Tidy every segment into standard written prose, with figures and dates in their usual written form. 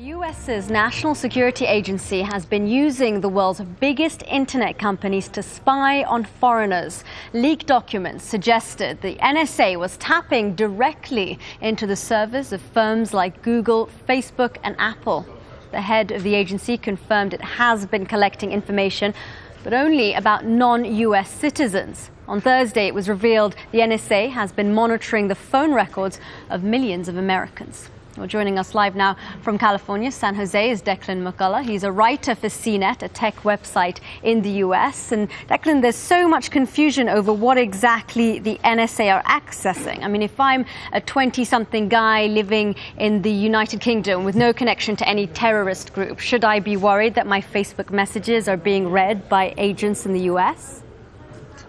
The US's National Security Agency has been using the world's biggest internet companies to spy on foreigners. Leaked documents suggested the NSA was tapping directly into the servers of firms like Google, Facebook, and Apple. The head of the agency confirmed it has been collecting information, but only about non-US citizens. On Thursday, it was revealed the NSA has been monitoring the phone records of millions of Americans. Well, joining us live now from California, San Jose, is Declan McCullough. He's a writer for CNET, a tech website in the US. And Declan, there's so much confusion over what exactly the NSA are accessing. I mean, if I'm a 20-something guy living in the United Kingdom with no connection to any terrorist group, should I be worried that my Facebook messages are being read by agents in the US?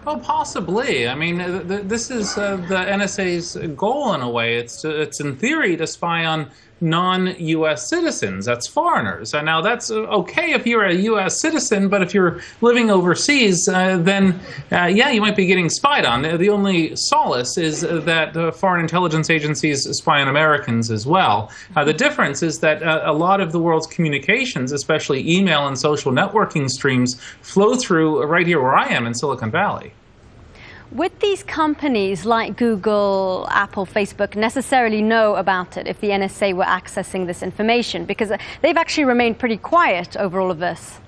Oh, possibly. I mean, this is the NSA's goal in a way. It's in theory to spy on non-U.S. citizens. That's foreigners. Now, that's okay if you're a U.S. citizen, but if you're living overseas, then, yeah, you might be getting spied on. The only solace is that foreign intelligence agencies spy on Americans as well. The difference is that a lot of the world's communications, especially email and social networking streams, flow through right here where I am in Silicon Valley. Would these companies like Google, Apple, Facebook necessarily know about it if the NSA were accessing this information? Because they've actually remained pretty quiet over all of this.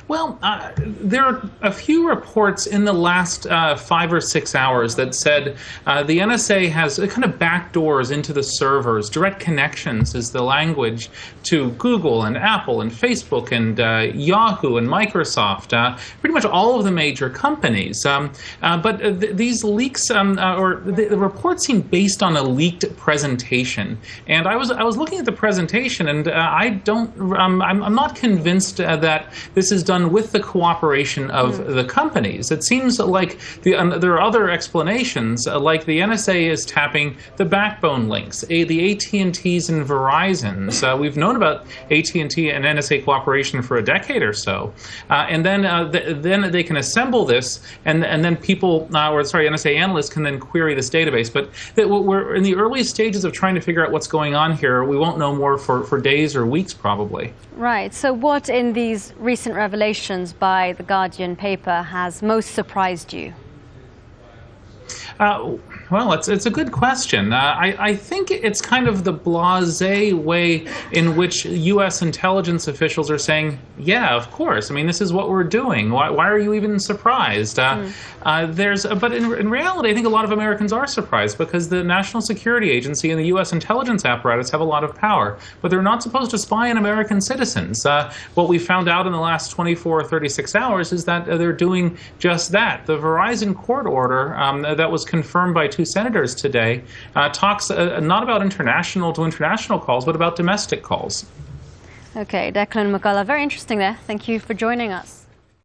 Well, there are a few reports in the last 5 or 6 hours that said the NSA has kind of backdoors into the servers. Direct connections is the language to Google and Apple and Facebook and Yahoo and Microsoft, pretty much all of the major companies. But these leaks, or the reports seem based on a leaked presentation. And I was looking at the presentation, and I'm not convinced that this is done with the cooperation of the companies. It seems like there are other explanations, like the NSA is tapping the backbone links, the AT&Ts and Verizons. We've known about AT&T and NSA cooperation for a decade or so, and then they can assemble this, and then people, NSA analysts can then query this database. But we're in the early stages of trying to figure out what's going on here. We won't know more for days or weeks, probably. Right. So what in these recent revelations by the Guardian paper has most surprised you? Well, it's a good question. I think it's kind of the blasé way in which U.S. intelligence officials are saying, yeah, of course. I mean, this is what we're doing. Why are you even surprised? But in reality, I think a lot of Americans are surprised because the National Security Agency and the U.S. intelligence apparatus have a lot of power, but they're not supposed to spy on American citizens. What we found out in the last 24 or 36 hours is that they're doing just that. The Verizon court order that was confirmed by 2 senators today talks not about international to international calls, but about domestic calls. Okay, Declan McCullough, very interesting there. Thank you for joining us.